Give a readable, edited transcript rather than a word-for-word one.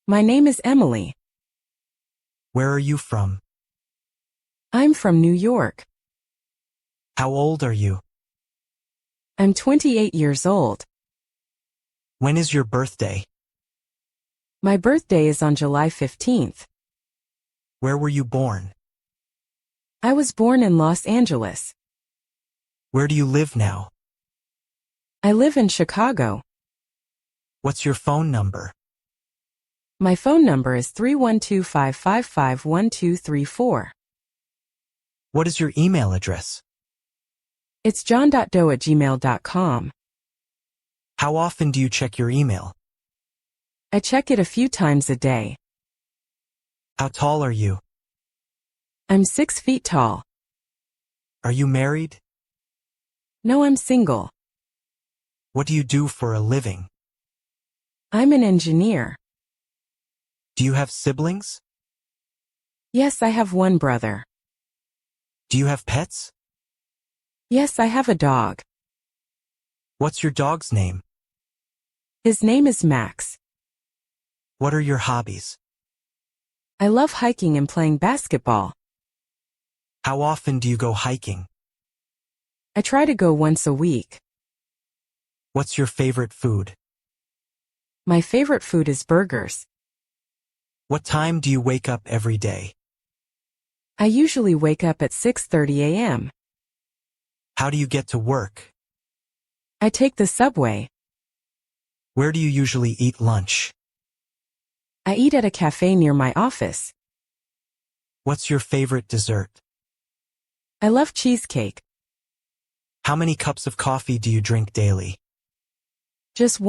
My name is Emily. Where are you from? I'm from New York. How old are you? I'm 28 years old. When is your birthday? My birthday is on July 15th. Where were you born? I was born in Los Angeles. Where do you live now? I live in Chicago. What's your phone number? My phone number is 312-555-1234. What is your email address? It's john.doe@gmail.com. How often do you check your email? I check it a few times a day. How tall are you? I'm 6 feet tall. Are you married? No, I'm single. What do you do for a living? I'm an engineer. Do you have siblings? Yes, I have one brother. Do you have pets? Yes, I have a dog. What's your dog's name? His name is Max. What are your hobbies? I love hiking and playing basketball. How often do you go hiking? I try to go once a week. What's your favorite food? My favorite food is burgers. What time do you wake up every day? I usually wake up at 6:30 a.m. How do you get to work? I take the subway. Where do you usually eat lunch? I eat at a cafe near my office. What's your favorite dessert? I love cheesecake. How many cups of coffee do you drink daily? Just one.